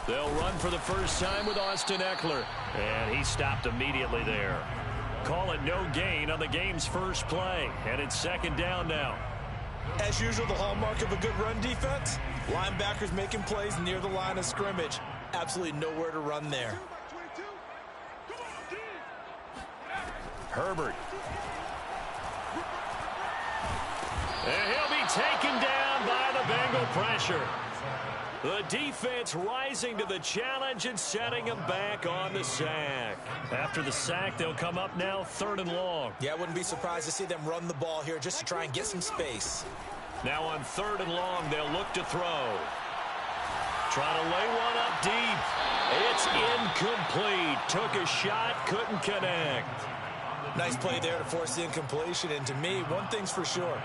They'll run for the first time with Austin Eckler. And he stopped immediately there. Call it no gain on the game's first play. And it's second down now. As usual, the hallmark of a good run defense, linebackers making plays near the line of scrimmage. Absolutely nowhere to run there. Herbert. And he'll be taken down by the Bengal pressure. The defense rising to the challenge and setting him back on the sack. After the sack, they'll come up now 3rd and long. Yeah, I wouldn't be surprised to see them run the ball here just to try and get some space. Now on 3rd and long, they'll look to throw. Trying to lay one up deep. It's incomplete. Took a shot, couldn't connect. Nice play there to force the incompletion. And to me, one thing's for sure.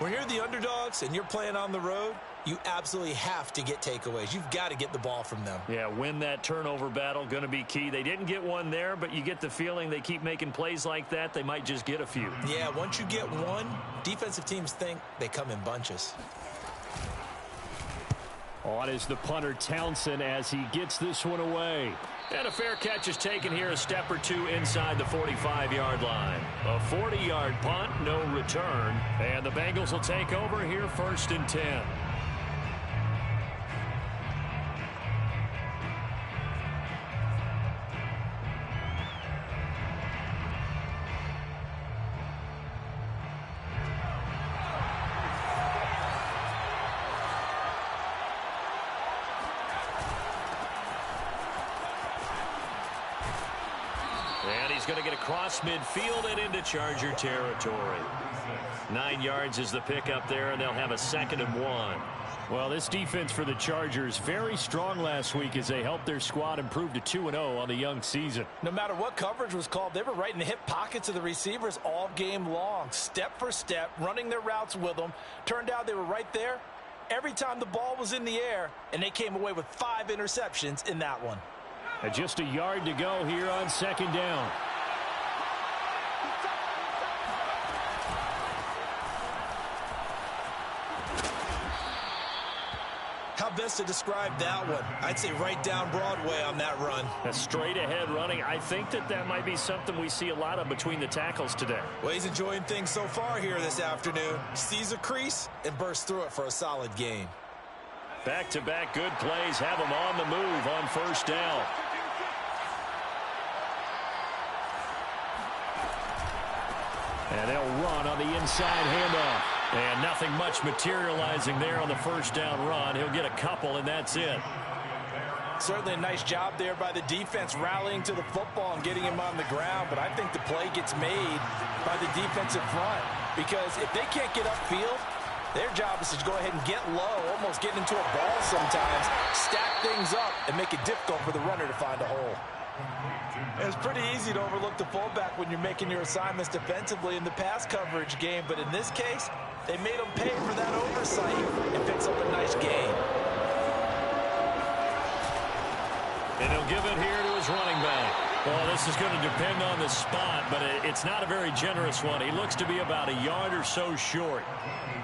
When you're the underdogs and you're playing on the road, you absolutely have to get takeaways. You've got to get the ball from them. Yeah, win that turnover battle, going to be key. They didn't get one there, but you get the feeling they keep making plays like that, they might just get a few. Yeah, once you get one, defensive teams think they come in bunches. On is the punter Townsend as he gets this one away. And a fair catch is taken here, a step or two inside the 45-yard line. A 40-yard punt, no return. And the Bengals will take over here 1st and 10. And he's going to get across midfield and into Charger territory. 9 yards is the pickup there, and they'll have a 2nd and 1. Well, this defense for the Chargers very strong last week as they helped their squad improve to 2-0 on the young season. No matter what coverage was called, they were right in the hip pockets of the receivers all game long, step for step, running their routes with them. Turned out they were right there every time the ball was in the air, and they came away with 5 interceptions in that one. And just a yard to go here on 2nd down. How best to describe that one? I'd say right down Broadway on that run. A straight ahead running. I think that might be something we see a lot of between the tackles today. Well, he's enjoying things so far here this afternoon. Sees a crease and bursts through it for a solid gain. Back-to-back good plays have him on the move on 1st down. And they'll run on the inside handoff. And nothing much materializing there on the 1st down run. He'll get a couple, and that's it. Certainly a nice job there by the defense rallying to the football and getting him on the ground. But I think the play gets made by the defensive front. Because if they can't get upfield, their job is to go ahead and get low, almost get into a ball sometimes, stack things up, and make it difficult for the runner to find a hole. It's pretty easy to overlook the fullback when you're making your assignments defensively in the pass coverage game, but in this case, they made him pay for that oversight and picks up a nice gain. And he'll give it here to his running back. Well, this is going to depend on the spot, but it's not a very generous one. He looks to be about a yard or so short.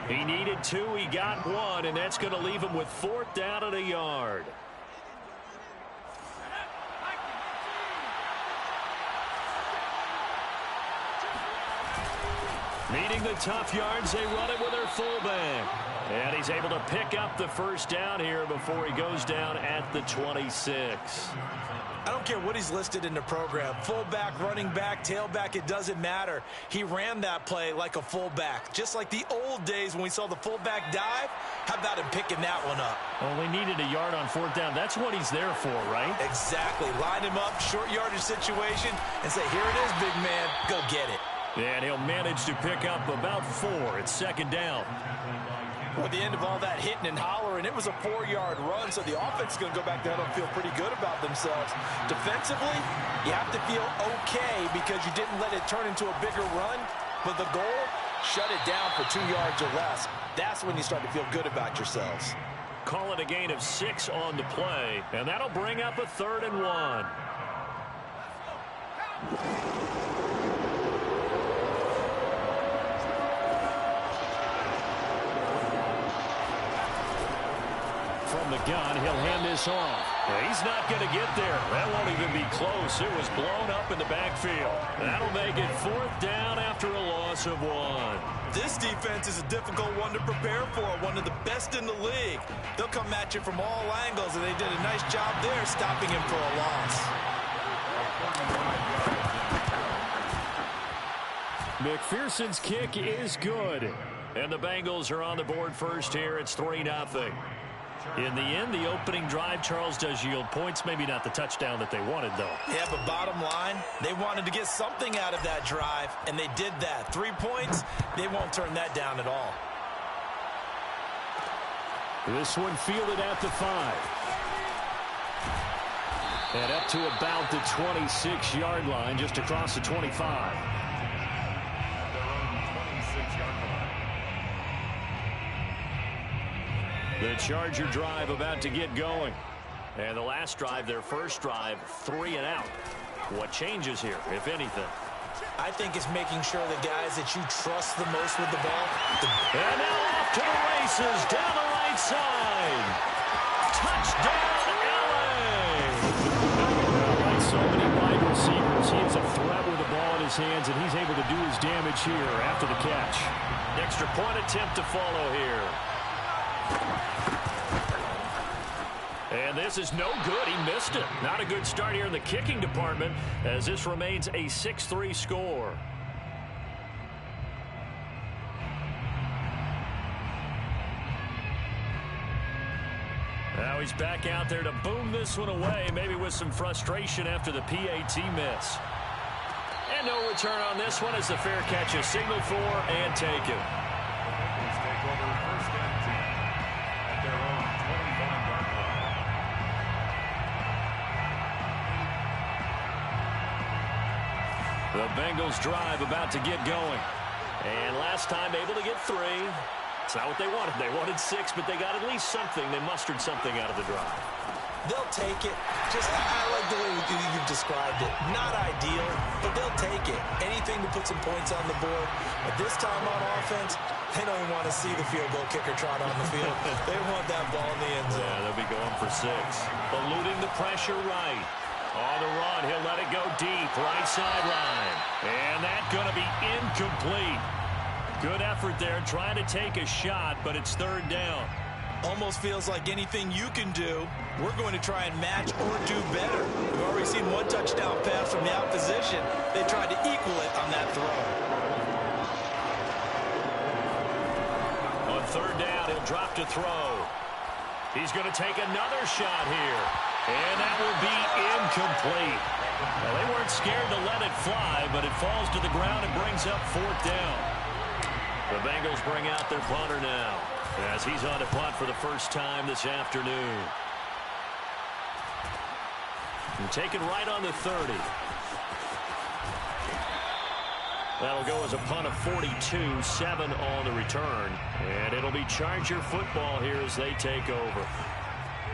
He needed 2, he got 1, and that's going to leave him with 4th down and a yard. Needing the tough yards, they run it with their fullback. And he's able to pick up the 1st down here before he goes down at the 26. I don't care what he's listed in the program. Fullback, running back, tailback, it doesn't matter. He ran that play like a fullback. Just like the old days when we saw the fullback dive. How about him picking that one up? Only needed a yard on 4th down. That's what he's there for, right? Exactly. Line him up, short yardage situation, and say, here it is, big man. Go get it. And he'll manage to pick up about 4. It's 2nd down. At the end of all that hitting and hollering, it was a 4-yard run, so the offense is going to go back there and feel pretty good about themselves. Defensively, you have to feel okay because you didn't let it turn into a bigger run, but the goal, shut it down for 2 yards or less. That's when you start to feel good about yourselves. Call it a gain of 6 on the play, and that'll bring up a 3rd and 1. from the gun. He'll hand this off. He's not going to get there. That won't even be close. It was blown up in the backfield. That'll make it 4th down after a loss of 1. This defense is a difficult one to prepare for, one of the best in the league. They'll come at you from all angles, and they did a nice job there stopping him for a loss. McPherson's kick is good. And the Bengals are on the board first here. It's 3-0. In the end, the opening drive, Charles, does yield points. Maybe not the touchdown that they wanted, though. Yeah, but bottom line, they wanted to get something out of that drive, and they did that. 3 points, they won't turn that down at all. This one fielded at the 5. And up to about the 26-yard line, just across the 25. The Charger drive about to get going. And the last drive, their first drive, 3 and out. What changes here, if anything? I think it's making sure the guys that you trust the most with the ball. And now off to the races, down the right side. Touchdown, Allen! Like so many wide receivers, he is a threat with the ball in his hands, and he's able to do his damage here after the catch. Extra point attempt to follow here. And this is no good. He missed it. Not a good start here in the kicking department as this remains a 6-3 score. Now he's back out there to boom this one away, maybe with some frustration after the PAT miss. And no return on this one as the fair catch is signaled for and taken. The Bengals drive about to get going. And last time able to get 3. It's not what they wanted. They wanted 6, but they got at least something. They mustered something out of the drive. They'll take it. I like the way you've described it. Not ideal, but they'll take it. Anything to put some points on the board. But this time on offense, they don't even want to see the field goal kicker trot on the field. They want that ball in the end zone. Yeah, they'll be going for 6. Eluding the pressure right. On the run, he'll let it go deep, right sideline. And that's going to be incomplete. Good effort there, trying to take a shot, but it's 3rd down. Almost feels like anything you can do, we're going to try and match or do better. We've already seen 1 touchdown pass from the opposition. They tried to equal it on that throw. On 3rd down, he'll drop to throw. He's going to take another shot here. And that will be incomplete. Well, they weren't scared to let it fly, but it falls to the ground and brings up 4th down. The Bengals bring out their punter now as he's on to punt for the first time this afternoon. And taken right on the 30. That'll go as a punt of 42, 7 on the return. And it'll be Charger football here as they take over.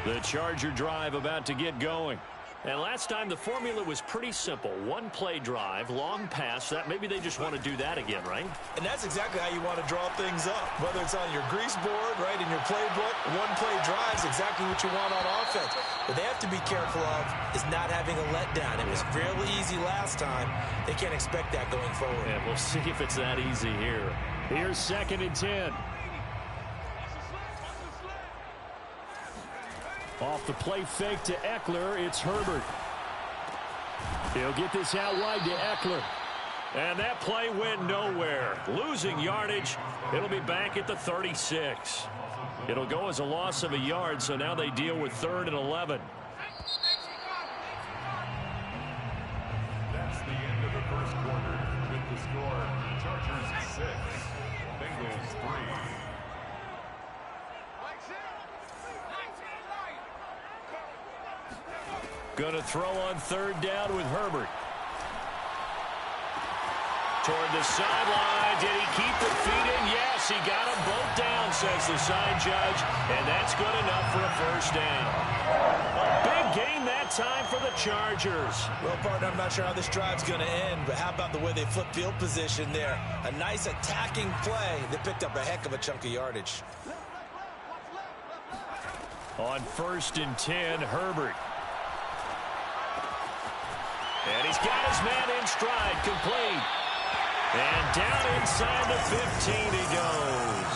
The Charger drive about to get going. And last time the formula was pretty simple. 1-play drive, long pass. That maybe they just want to do that again, right? And that's exactly how you want to draw things up. Whether it's on your grease board, right, in your playbook, 1-play drive is exactly what you want on offense. What they have to be careful of is not having a letdown. It was fairly easy last time. They can't expect that going forward. Yeah, we'll see if it's that easy here. Here's 2nd and 10. Off the play fake to Eckler, it's Herbert. He'll get this out wide to Eckler. And that play went nowhere. Losing yardage. It'll be back at the 36. It'll go as a loss of a yard, so now they deal with 3rd and 11. That's the end of the first quarter with the score Chargers 6, Bengals 3. Going to throw on 3rd down with Herbert. Toward the sideline. Did he keep the feet in? Yes, he got them both down, says the side judge. And that's good enough for a 1st down. A big gain that time for the Chargers. Well, partner, I'm not sure how this drive's going to end, but how about the way they flip field position there? A nice attacking play. They picked up a heck of a chunk of yardage. On 1st and 10, Herbert. And he's got his man in stride, complete. And down inside the 15 he goes.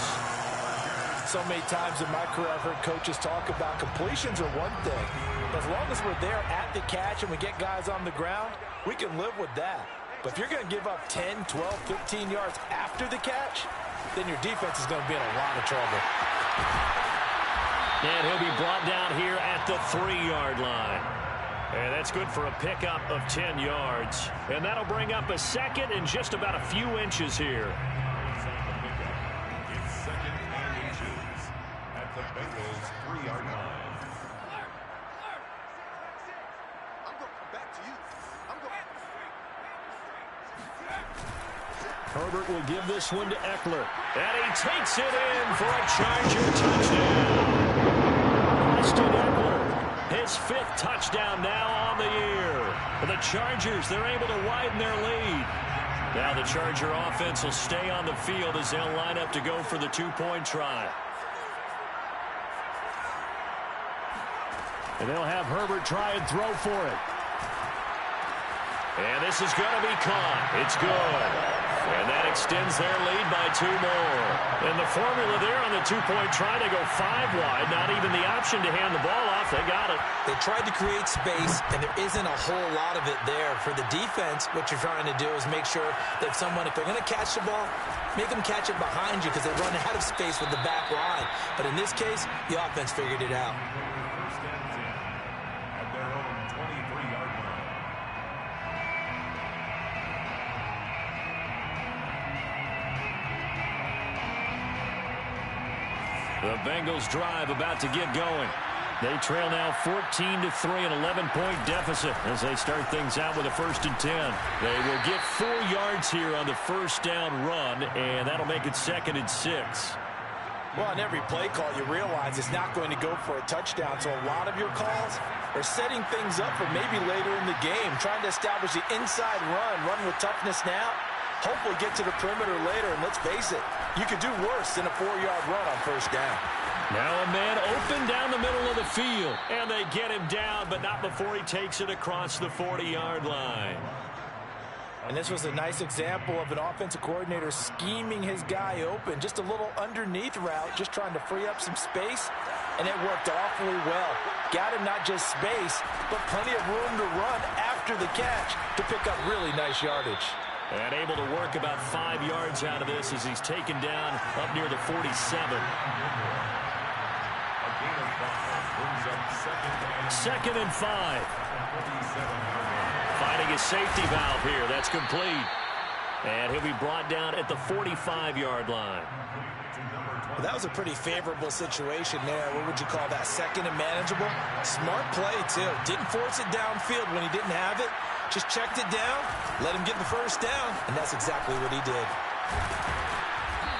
So many times in my career I've heard coaches talk about completions are one thing. As long as we're there at the catch and we get guys on the ground, we can live with that. But if you're going to give up 10, 12, 15 yards after the catch, then your defense is going to be in a lot of trouble. And he'll be brought down here at the 3-yard line. And that's good for a pickup of 10 yards. And that'll bring up a second and just about a few inches here. It's second and inches at the Bengals 3-yard line. Herbert will give this one to Eckler. And he takes it in for a Charger touchdown. Austin Eckler, his 5th touchdown now on the year. For the Chargers, they're able to widen their lead. Now the Charger offense will stay on the field as they'll line up to go for the 2-point try. And they'll have Herbert try and throw for it. And this is going to be caught. It's good. And that extends their lead by 2 more. And the formula there on the 2-point try to go 5 wide. Not even the option to hand the ball off. They got it. They tried to create space, and there isn't a whole lot of it there. For the defense, what you're trying to do is make sure that if they're going to catch the ball, make them catch it behind you because they run out of space with the back line. But in this case, the offense figured it out. First and 10 at their own 23-yard line. The Bengals drive about to get going. They trail now 14-3, an 11-point deficit as they start things out with a 1st and 10. They will get 4 yards here on the 1st down run, and that'll make it 2nd and 6. Well, on every play call, you realize it's not going to go for a touchdown, so a lot of your calls are setting things up for maybe later in the game, trying to establish the inside run with toughness now, hopefully get to the perimeter later, and let's face it, you could do worse than a 4-yard run on 1st down. Now a man open down the middle of the field, and they get him down, but not before he takes it across the 40-yard line. And this was a nice example of an offensive coordinator scheming his guy open. Just a little underneath route, just trying to free up some space, and it worked awfully well. Got him not just space, but plenty of room to run after the catch to pick up really nice yardage. And able to work about 5 yards out of this as he's taken down up near the 47. Second and 5. Finding his safety valve here. That's complete. And he'll be brought down at the 45-yard line. Well, that was a pretty favorable situation there. What would you call that? 2nd and manageable? Smart play, too. Didn't force it downfield when he didn't have it. Just checked it down, let him get the 1st down, and that's exactly what he did.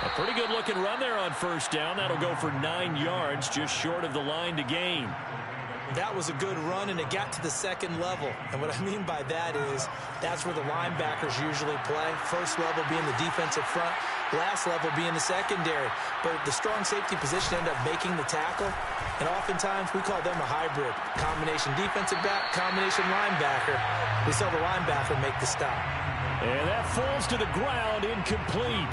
A pretty good-looking run there on 1st down. That'll go for 9 yards, just short of the line to gain. That was a good run, and it got to the 2nd level. And what I mean by that is that's where the linebackers usually play. 1st level being the defensive front, last level being the secondary. But the strong safety position ended up making the tackle. And oftentimes we call them a hybrid. Combination defensive back, combination linebacker. We saw the linebacker make the stop. And that falls to the ground, incomplete.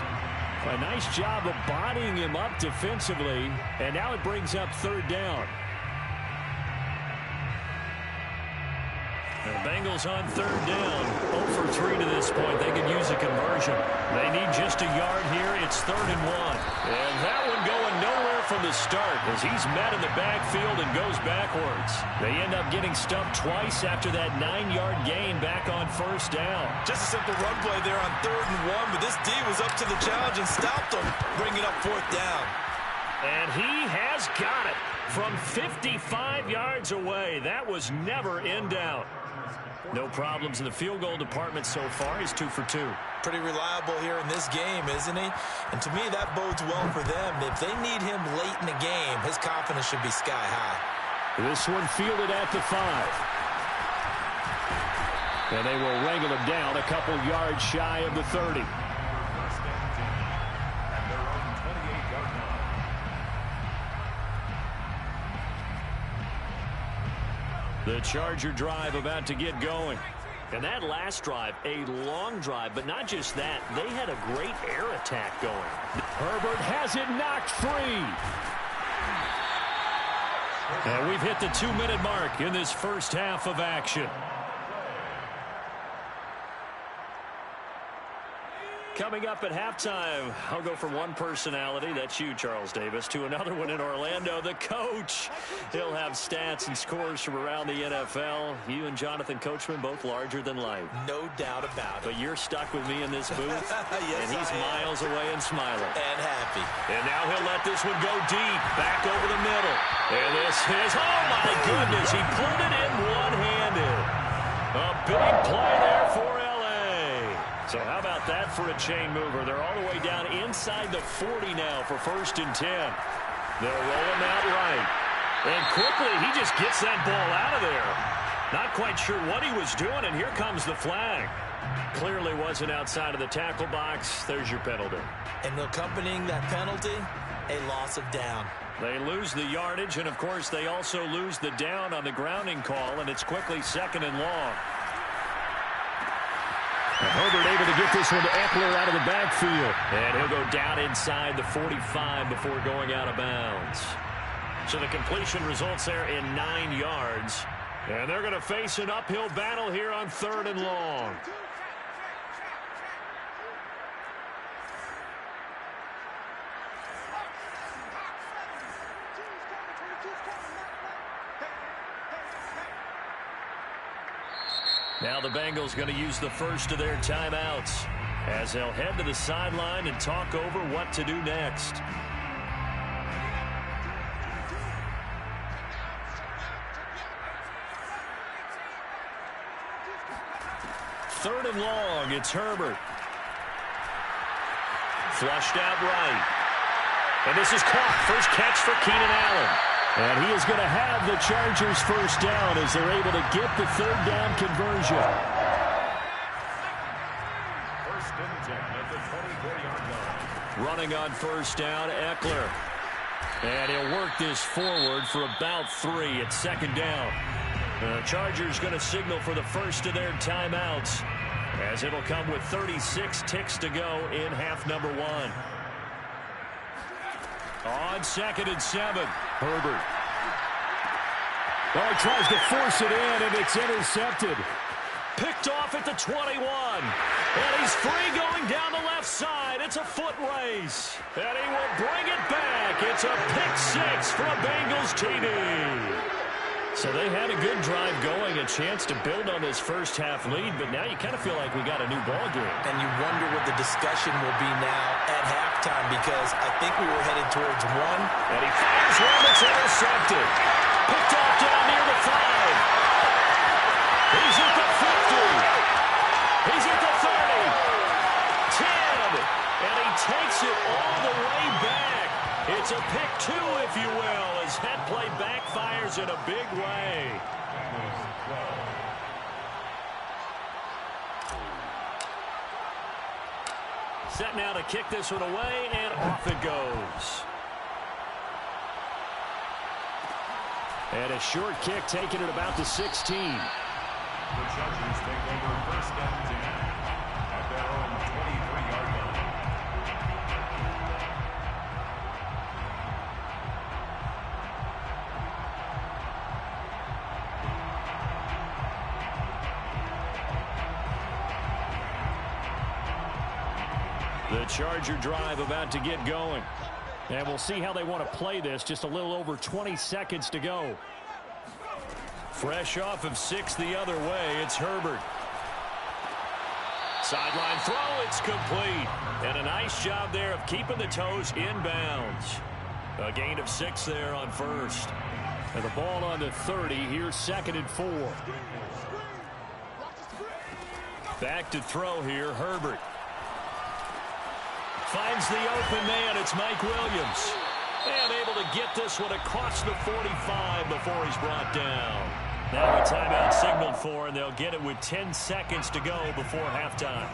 A nice job of bodying him up defensively. And now it brings up 3rd down. The Bengals on 3rd down. 0 for 3 to this point. They could use a conversion. They need just a yard here. It's 3rd and 1. And that one going nowhere from the start as he's met in the backfield and goes backwards. They end up getting stumped twice after that 9-yard gain back on 1st down. Just a simple run play there on 3rd and 1, but this D was up to the challenge and stopped him, bringing up 4th down. And he has got it from 55 yards away. That was never in doubt. No problems in the field goal department so far. He's 2 for 2. Pretty reliable here in this game, isn't he? And to me, that bodes well for them. If they need him late in the game, his confidence should be sky high. This one fielded at the 5. And they will wrangle him down a couple yards shy of the 30. The Charger drive about to get going. And that last drive, a long drive, but not just that. They had a great air attack going. Herbert has it knocked free. And we've hit the 2-minute mark in this first half of action. Coming up at halftime, I'll go from one personality, that's you, Charles Davis, to another one in Orlando, the coach. He'll have stats and scores from around the NFL. You and Jonathan Coachman, both larger than life. No doubt about it. But you're stuck with me in this booth, yes, and he's miles away and smiling. And happy. And now he'll let this one go deep, back over the middle. And this is, oh my goodness, he put it in one-handed. A big play there for So how about that for a chain mover? They're all the way down inside the 40 now for 1st and 10. They'll roll him out right. And quickly, he just gets that ball out of there. Not quite sure what he was doing, and here comes the flag. Clearly wasn't outside of the tackle box. There's your penalty. And accompanying that penalty, a loss of down. They lose the yardage, and of course, they also lose the down on the grounding call, and it's quickly 2nd and long. And Herbert able to get this one to Eckler out of the backfield. And he'll go down inside the 45 before going out of bounds. So the completion results there in 9 yards. And they're going to face an uphill battle here on 3rd and long. Now the Bengals going to use the first of their timeouts as they'll head to the sideline and talk over what to do next. Third and long, it's Herbert. Flushed out right. And this is caught. First catch for Keenan Allen. And he is going to have the Chargers first down as they're able to get the 3rd down conversion. 1st and 10 at the 24-yard line. Running on 1st down, Eckler. And he'll work this forward for about 3 at 2nd down. The Chargers going to signal for the first of their timeouts as it'll come with 36 ticks to go in half number 1. On 2nd and 7, Herbert. Well, he tries to force it in, and it's intercepted. Picked off at the 21. And he's free going down the left side. It's a foot race. And he will bring it back. It's a pick 6 for a Bengals TD. So they had a good drive going, a chance to build on this first half lead, but now you kind of feel like we got a new ball game. And you wonder what the discussion will be now at halftime, because I think we were headed towards 1. And he fires one that's intercepted. Picked off down near the 5. He's at the 50. He's at the 30. 10. And he takes it all the way back. It's a pick 2, if you will, as that play backfires in a big way. Set now to kick this one away, and off it goes. And a short kick taken at about the 16. The Chargers take over 1st and 10 at their own 23-yard line. The Charger drive about to get going. And we'll see how they want to play this. Just a little over 20 seconds to go. Fresh off of 6 the other way, it's Herbert. Sideline throw, it's complete. And a nice job there of keeping the toes inbounds. A gain of 6 there on 1st. And the ball on the 30, here's 2nd and 4. Back to throw here, Herbert. Finds the open man, it's Mike Williams. And able to get this one across the 45 before he's brought down. Now a timeout signaled for, and they'll get it with 10 seconds to go before halftime.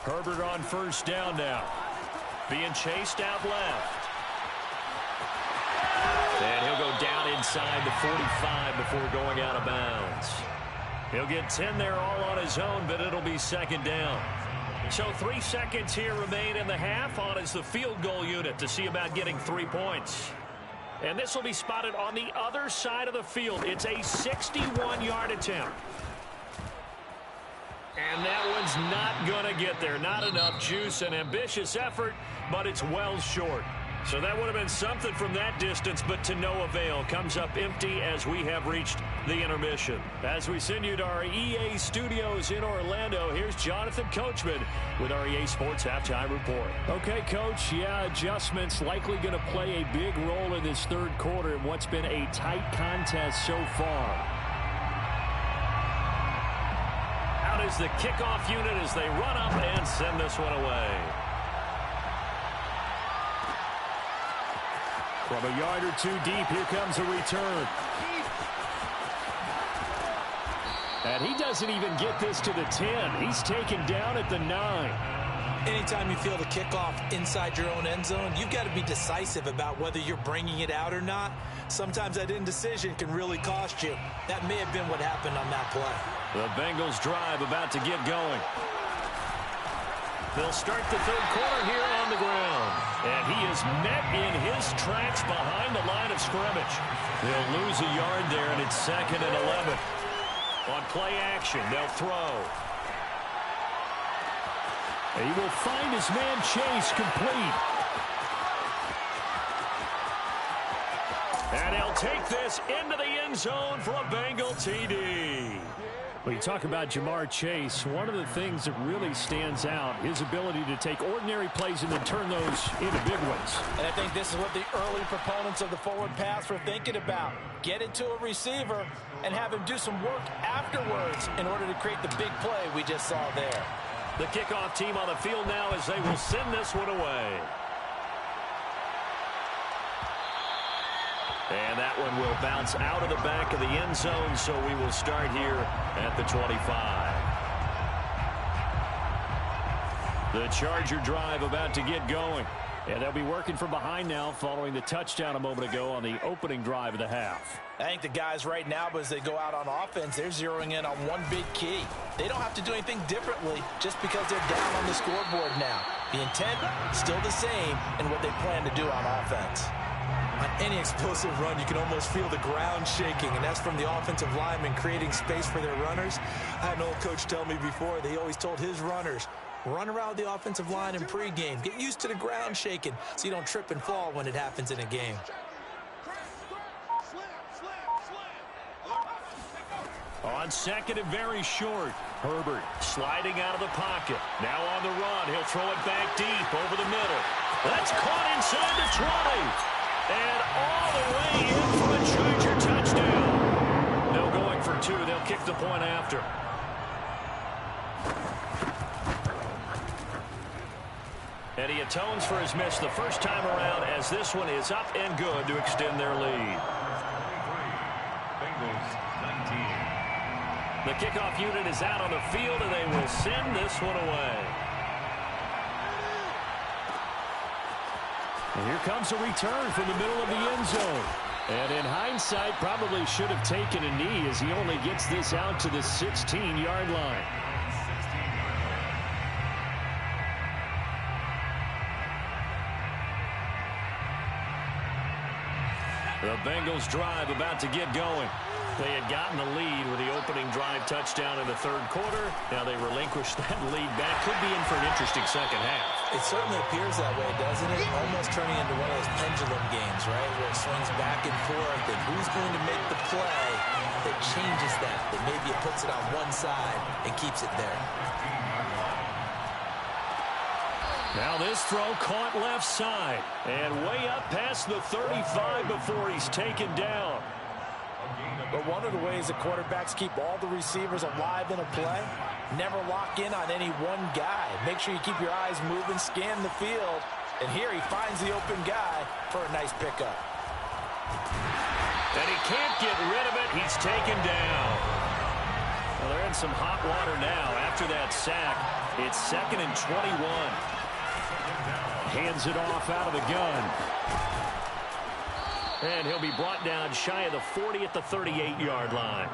Herbert on first down now. Being chased out left. And he'll go down inside the 45 before going out of bounds. He'll get 10 there all on his own, but it'll be second down. So 3 seconds here remain in the half. On is the field goal unit to see about getting 3 points. And this will be spotted on the other side of the field. It's a 61-yard attempt. And that one's not going to get there. Not enough juice. An ambitious effort, but it's well short. So that would have been something from that distance, but to no avail. Comes up empty as we have reached the intermission. As we send you to our EA studios in Orlando, here's Jonathan Coachman with our EA Sports Halftime Report. Okay, Coach, adjustments likely going to play a big role in this third quarter in what's been a tight contest so far. Out is the kickoff unit as they run up and send this one away. From a yard or two deep, here comes a return. And he doesn't even get this to the 10. He's taken down at the 9. Anytime you feel the kickoff inside your own end zone, you've got to be decisive about whether you're bringing it out or not. Sometimes that indecision can really cost you. That may have been what happened on that play. The Bengals drive about to get going. They'll start the third quarter here on the ground. And he is met in his tracks behind the line of scrimmage. They'll lose a yard there, and it's 2nd and 11. On play action, they'll throw. And he will find his man Chase complete. And he'll take this into the end zone for a Bengal TD. When you talk about Jamar Chase, one of the things that really stands out, his ability to take ordinary plays and then turn those into big ones. And I think this is what the early proponents of the forward pass were thinking about. Get it to a receiver and have him do some work afterwards in order to create the big play we just saw there. The kickoff team on the field now as they will send this one away. And that one will bounce out of the back of the end zone, so we will start here at the 25. The Charger drive about to get going. And they'll be working from behind now following the touchdown a moment ago on the opening drive of the half. I think the guys right now, as they go out on offense, they're zeroing in on one big key. They don't have to do anything differently just because they're down on the scoreboard now. The intent, still the same in what they plan to do on offense. On any explosive run, you can almost feel the ground shaking, and that's from the offensive linemen creating space for their runners. I had an old coach tell me before, they always told his runners, run around the offensive line in pregame. Get used to the ground shaking so you don't trip and fall when it happens in a game. On second and very short, Herbert sliding out of the pocket. Now on the run, he'll throw it back deep over the middle. That's caught inside the 20. And all the way in for a Charger touchdown. No going for two. They'll kick the point after. And he atones for his miss the first time around as this one is up and good to extend their lead. Bengals 19. The kickoff unit is out on the field, and they will send this one away. And here comes a return from the middle of the end zone. And in hindsight, probably should have taken a knee as he only gets this out to the 16-yard line. The Bengals drive about to get going. They had gotten the lead with the opening drive touchdown in the third quarter. Now they relinquish that lead back. Could be in for an interesting second half. It certainly appears that way, doesn't it? Almost turning into one of those pendulum games, right? Where it swings back and forth, and who's going to make the play that changes that maybe it puts it on one side and keeps it there. Now this throw caught left side and way up past the 35 before he's taken down. But one of the ways that quarterbacks keep all the receivers alive in a play, never lock in on any one guy. Make sure you keep your eyes moving, scan the field, and here he finds the open guy for a nice pickup. And he can't get rid of it. He's taken down. Well, they're in some hot water now. After that sack, it's 2nd and 21. Hands it off out of the gun. And he'll be brought down shy of the 40 at the 38-yard line.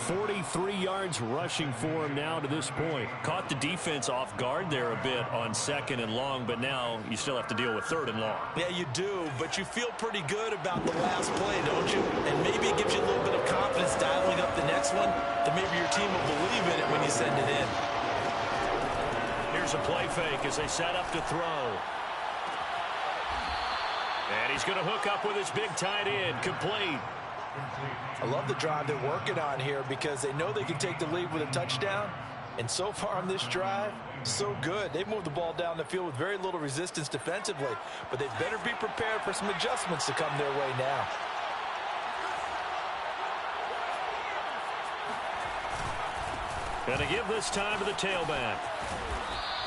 43 yards rushing for him now to this point. Caught the defense off guard there a bit on 2nd and long, but now you still have to deal with 3rd and long. Yeah, you do, but you feel pretty good about the last play, don't you? And maybe it gives you a little bit of confidence dialing up the next one, that maybe your team will believe in it when you send it in. Here's a play fake as they set up to throw. And he's going to hook up with his big tight end, complete. I love the drive they're working on here because they know they can take the lead with a touchdown. And so far on this drive, so good. They've moved the ball down the field with very little resistance defensively. But they better be prepared for some adjustments to come their way now. Going to give this time to the tailback.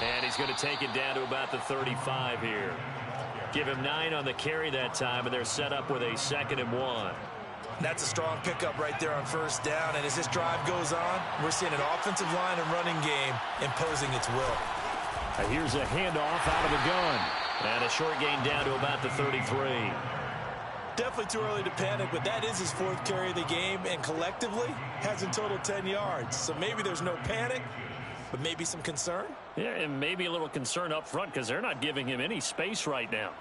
And he's going to take it down to about the 35 here. Give him 9 on the carry that time, and they're set up with a 2nd and 1. That's a strong pickup right there on 1st down. And as this drive goes on, we're seeing an offensive line and running game imposing its will. And here's a handoff out of the gun. And a short gain down to about the 33. Definitely too early to panic, but that is his 4th carry of the game, and collectively has in total 10 yards. So maybe there's no panic, but maybe some concern. Yeah, and maybe a little concern up front because they're not giving him any space right now.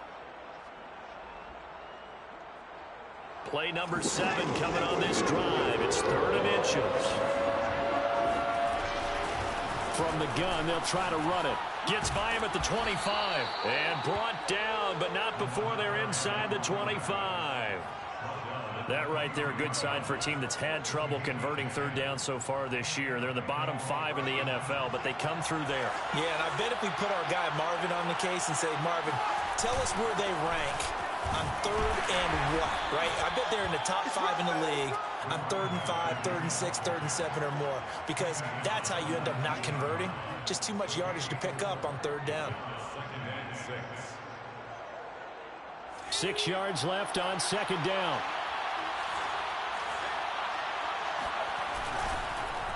Play number 7 coming on this drive. It's 3rd and inches. From the gun, they'll try to run it. Gets by him at the 25. And brought down, but not before they're inside the 25. That right there, a good sign for a team that's had trouble converting 3rd down so far this year. They're in the bottom 5 in the NFL, but they come through there. Yeah, and I bet if we put our guy Marvin on the case and say, Marvin, tell us where they rank on 3rd and what, right? I bet they're in the top 5 in the league on 3rd and 5, 3rd and 6, 3rd and 7 or more, because that's how you end up not converting. Just too much yardage to pick up on 3rd down. 6 yards left on 2nd down.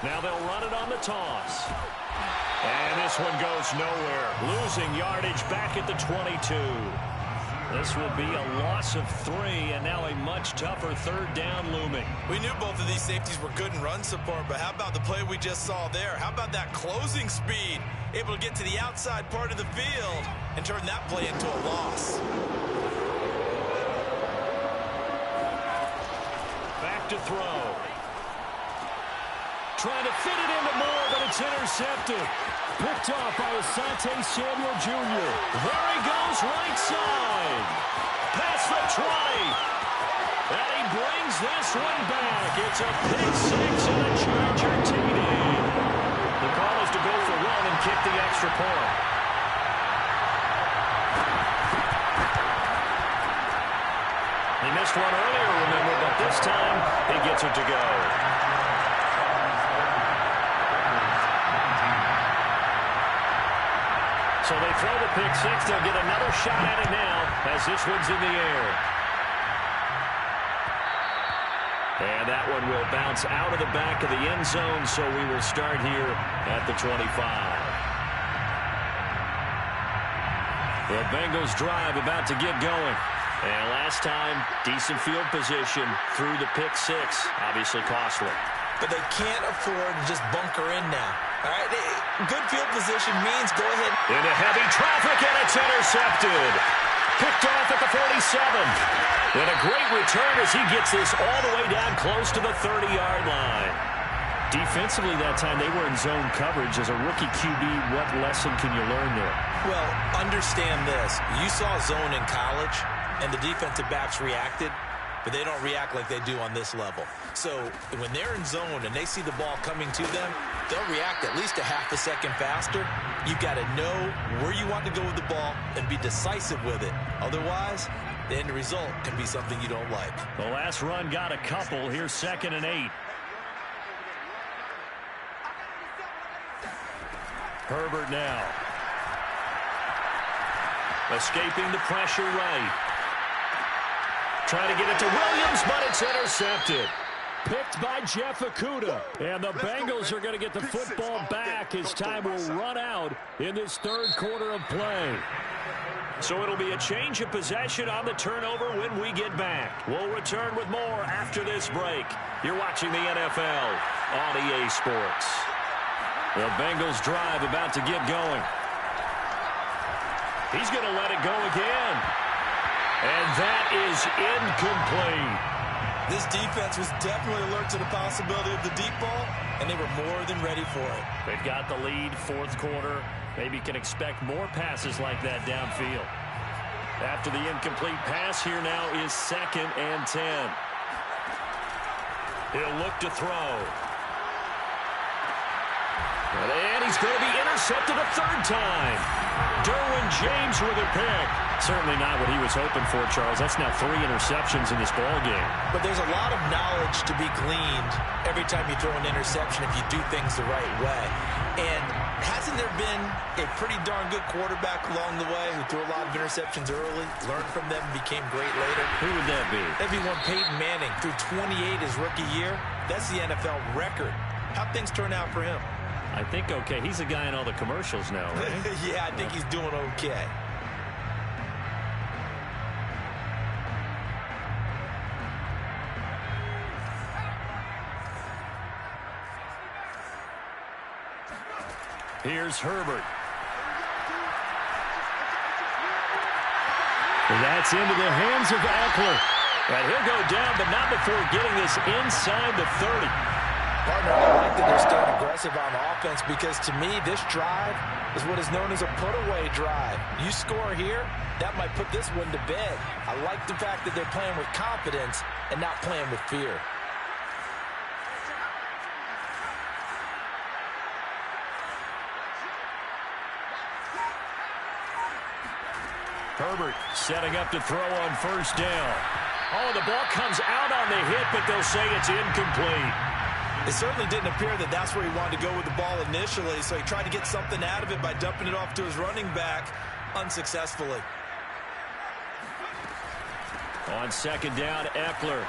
Now they'll run it on the toss. And this one goes nowhere. Losing yardage back at the 22. This will be a loss of 3, and now a much tougher 3rd down looming. We knew both of these safeties were good in run support, but how about the play we just saw there? How about that closing speed? Able to get to the outside part of the field and turn that play into a loss. Back to throw. Trying to fit it into Moore, but it's intercepted. Picked off by Asante Samuel Jr. There he goes, right side. Past the 20. And he brings this one back. It's a pick 6 and a Charger TD. The call is to go for 1 and kick the extra point. He missed one earlier, remember, but this time he gets it to go. So they throw the pick 6. They'll get another shot at it now as this one's in the air. And that one will bounce out of the back of the end zone, so we will start here at the 25. The Bengals drive about to get going. And last time, decent field position through the pick 6. Obviously costly. But they can't afford to just bunker in now. All right, good field position means go ahead. Into heavy traffic, and it's intercepted. Picked off at the 47. And a great return as he gets this all the way down close to the 30-yard line. Defensively that time, they were in zone coverage. As a rookie QB, what lesson can you learn there? Well, understand this. You saw zone in college, and the defensive backs reacted, but they don't react like they do on this level. So when they're in zone and they see the ball coming to them, they'll react at least a half a second faster. You've got to know where you want to go with the ball and be decisive with it. Otherwise, the end result can be something you don't like. The last run got a couple. Here's 2nd and 8. Herbert now. Escaping the pressure right. Trying to get it to Williams, but it's intercepted. picked by Jeff Okudah. And the Bengals are going to get the football back as time will run out in this third quarter of play. So it'll be a change of possession on the turnover when we get back. We'll return with more after this break. You're watching the NFL on EA Sports. The Bengals drive about to get going. He's going to let it go again. And that is incomplete. This defense was definitely alert to the possibility of the deep ball, and they were more than ready for it. They've got the lead, fourth quarter. Maybe can expect more passes like that downfield. After the incomplete pass, here now is 2nd and 10. He'll look to throw. And he's going to be intercepted a third time. Derwin James with a pick. Certainly not what he was hoping for, Charles. That's now 3 interceptions in this ball game. But there's a lot of knowledge to be gleaned every time you throw an interception if you do things the right way. And hasn't there been a pretty darn good quarterback along the way who threw a lot of interceptions early, learned from them, and became great later? Who would that be? That'd be one Peyton Manning. Threw 28 his rookie year. That's the NFL record. How'd things turn out for him? I think okay. He's a guy in all the commercials now, right? Yeah, I think he's doing okay. Here's Herbert. That's into the hands of Eckler. And he'll go down, but not before getting this inside the 30. Partner, I like that they're staying aggressive on offense because, to me, this drive is what is known as a put-away drive. You score here, that might put this one to bed. I like the fact that they're playing with confidence and not playing with fear. Herbert setting up to throw on first down. Oh, the ball comes out on the hit, but they'll say it's incomplete. It certainly didn't appear that that's where he wanted to go with the ball initially, so he tried to get something out of it by dumping it off to his running back unsuccessfully. On second down, Eckler.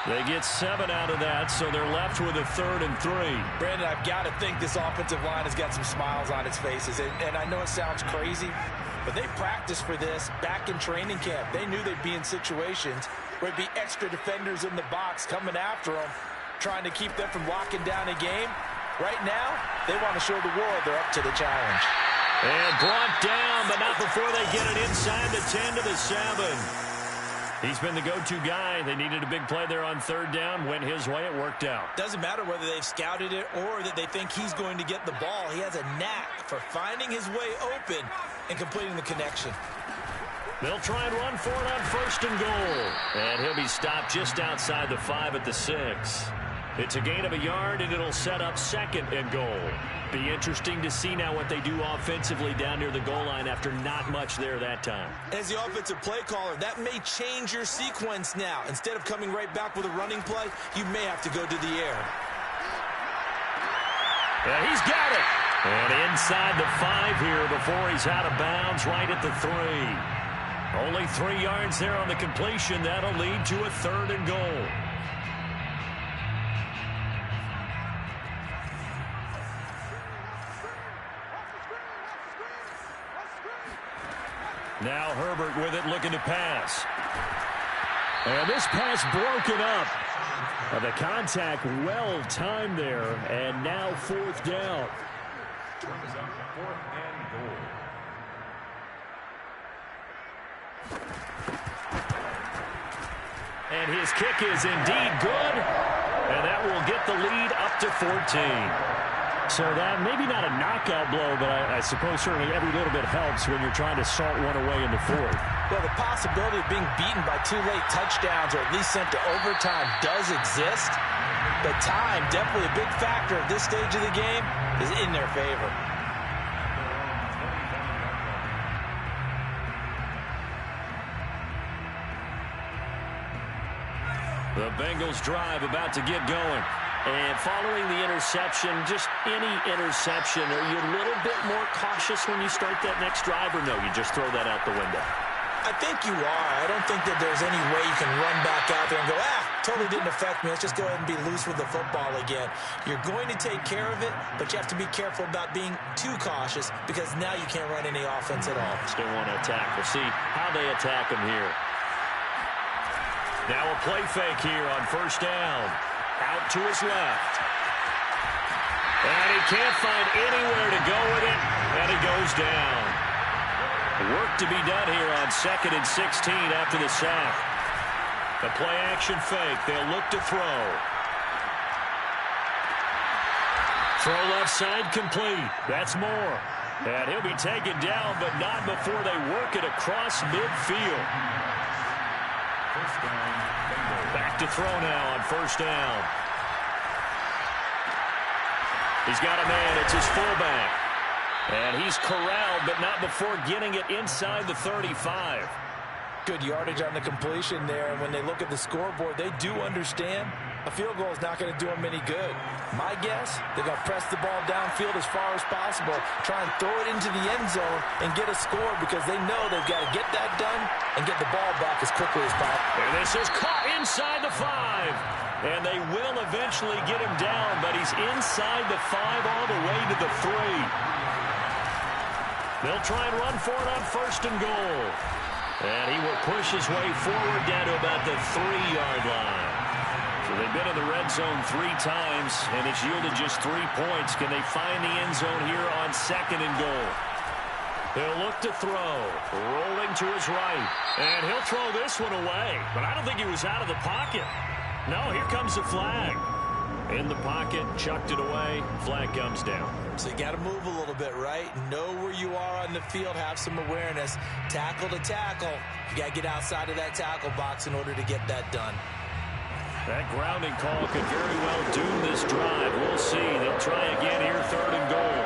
They get 7 out of that, so they're left with a 3rd and 3. Brandon, I've got to think this offensive line has got some smiles on its faces, and I know it sounds crazy, but they practiced for this back in training camp. They knew they'd be in situations where it'd be extra defenders in the box coming after them, trying to keep them from locking down a game. Right now, they want to show the world they're up to the challenge. And brought down, but not before they get it inside the 10 to the 7. He's been the go-to guy. They needed a big play there on third down. Went his way. It worked out. Doesn't matter whether they've scouted it or that they think he's going to get the ball. He has a knack for finding his way open and completing the connection. They'll try and run for it on first and goal. And he'll be stopped just outside the 5 at the 6. It's a gain of a yard, and it'll set up 2nd and goal. Be interesting to see now what they do offensively down near the goal line after not much there that time. As the offensive play caller, that may change your sequence now. Instead of coming right back with a running play, you may have to go to the air. Yeah, he's got it. And inside the 5 here before he's out of bounds right at the 3. Only 3 yards there on the completion. That'll lead to a 3rd and goal. Now Herbert with it, looking to pass. And this pass broken up. The contact well timed there, and now 4th down. Turn is up, 4th and goal. And his kick is indeed good, and that will get the lead up to 14. So that maybe not a knockout blow, but I suppose certainly every little bit helps when you're trying to salt one away in the 4th. Well, the possibility of being beaten by 2 late touchdowns or at least sent to overtime does exist, but time, definitely a big factor at this stage of the game, is in their favor. The Bengals drive about to get going. And following the interception, just any interception, are you a little bit more cautious when you start that next drive, or no, you just throw that out the window? I think you are. I don't think that there's any way you can run back out there and go, totally didn't affect me. Let's just go ahead and be loose with the football again. You're going to take care of it, but you have to be careful about being too cautious because now you can't run any offense at all. Still want to attack. We'll see how they attack him here. Now a play fake here on first down. Out to his left. And he can't find anywhere to go with it, and he goes down. Work to be done here on 2nd and 16 after the sack. The play-action fake. They'll look to throw. Throw left side complete. That's more. And he'll be taken down, but not before they work it across midfield. First down, Bengal. Back to throw now on first down. He's got a man. It's his fullback. And he's corralled, but not before getting it inside the 35. Good yardage on the completion there. And when they look at the scoreboard, they do understand a field goal is not going to do them any good. My guess, they're going to press the ball downfield as far as possible, try and throw it into the end zone and get a score because they know they've got to get that done and get the ball back as quickly as possible. And this is caught inside the 5. And they will eventually get him down, but he's inside the 5 all the way to the 3. They'll try and run for it on first and goal. And he will push his way forward down to about the 3-yard line. So they've been in the red zone 3 times, and it's yielded just 3 points. Can they find the end zone here on 2nd and goal? He'll look to throw. Rolling to his right. And he'll throw this one away. But I don't think he was out of the pocket. No, here comes the flag. In the pocket, chucked it away. Flag comes down. So you got to move a little bit, right? Know where you are on the field. Have some awareness. Tackle to tackle. You got to get outside of that tackle box in order to get that done. That grounding call could very well doom this drive. We'll see. They'll try again here, 3rd and goal.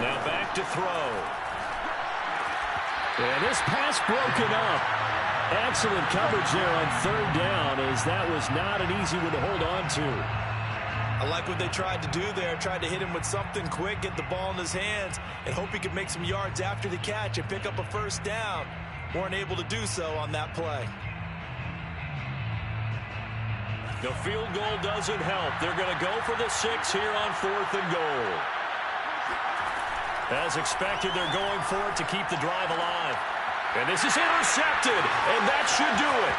Now back to throw. And this pass broken up. Excellent coverage there on 3rd down, as that was not an easy one to hold on to. I like what they tried to do there. Tried to hit him with something quick, get the ball in his hands, and hope he could make some yards after the catch and pick up a first down. Weren't able to do so on that play. The field goal doesn't help. They're going to go for the 6 here on 4th and goal. As expected, they're going for it to keep the drive alive. And this is intercepted, and that should do it.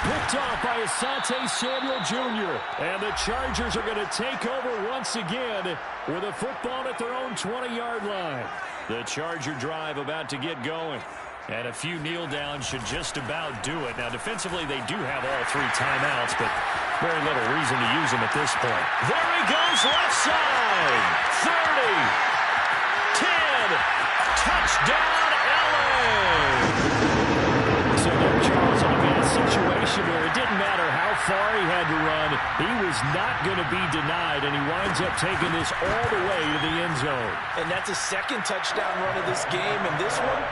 Picked off by Asante Samuel Jr. And the Chargers are going to take over once again with a football at their own 20-yard line. The Charger drive about to get going. And a few kneel downs should just about do it. Now, defensively, they do have all 3 timeouts, but very little reason to use them at this point. There he goes, left side. 30. 10. Touchdown, LA. So there, Charles, on a situation where it didn't matter how far he had to run, he was not going to be denied, and he winds up taking this all the way to the end zone. And that's a 2nd touchdown run of this game, and this one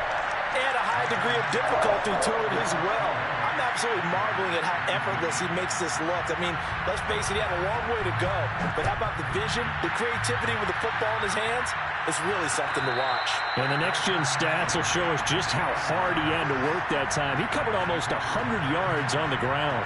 had a high degree of difficulty to it as well. I'm absolutely marveling at how effortless he makes this look. I mean, let's face it, he had a long way to go. But how about the vision, the creativity with the football in his hands? It's really something to watch. And the next-gen stats will show us just how hard he had to work that time. He covered almost 100 yards on the ground.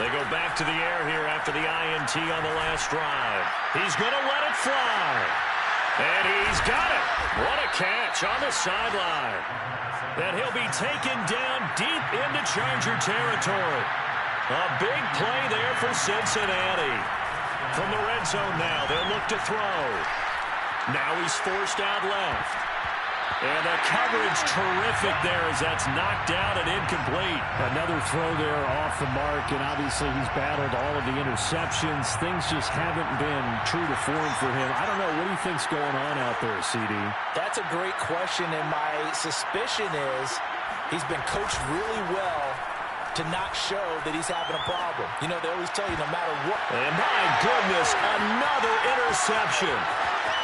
They go back to the air here after the INT on the last drive. He's going to let it fly. And he's got it. What a catch on the sideline. And he'll be taken down deep into Charger territory. A big play there for Cincinnati. From the red zone now, they'll look to throw. Now he's forced out left. And the coverage terrific there as that's knocked down and incomplete. Another throw there off the mark, and obviously he's battled all of the interceptions. Things just haven't been true to form for him. I don't know. What do you think's going on out there, CD? That's a great question, and my suspicion is he's been coached really well to not show that he's having a problem. You know, they always tell you no matter what. And my goodness, another interception.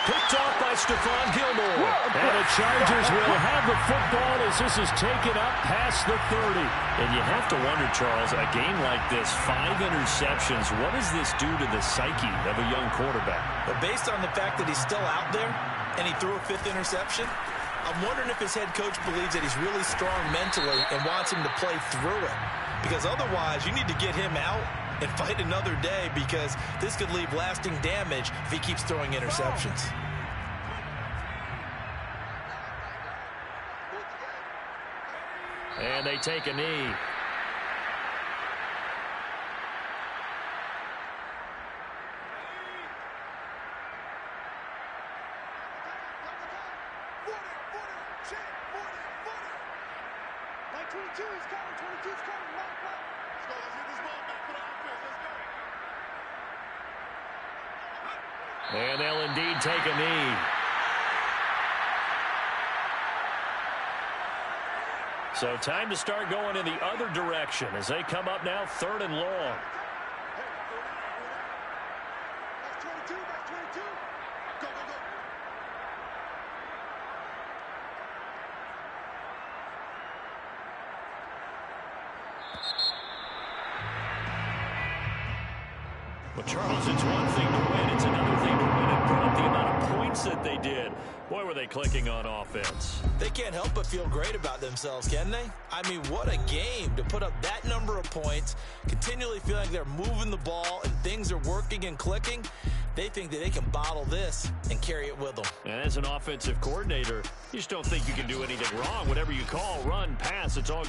Picked off by Stephon Gilmore. And the Chargers will have the football as this is taken up past the 30. And you have to wonder, Charles, a game like this, 5 interceptions, what does this do to the psyche of a young quarterback? But based on the fact that he's still out there and he threw a 5th interception, I'm wondering if his head coach believes that he's really strong mentally and wants him to play through it. Because otherwise, you need to get him out and fight another day, because this could leave lasting damage if he keeps throwing interceptions. And they take a knee. And they'll indeed take a knee. So time to start going in the other direction as they come up now 3rd and long. Well, Charles, it's one thing to win. It's another thing to win and put up the amount of points that they did. Boy, were they clicking on offense. They can't help but feel great about themselves, can they? I mean, what a game to put up that number of points, continually feeling like they're moving the ball and things are working and clicking. They think that they can bottle this and carry it with them. And as an offensive coordinator, you just don't think you can do anything wrong. Whatever you call, run, pass, it's all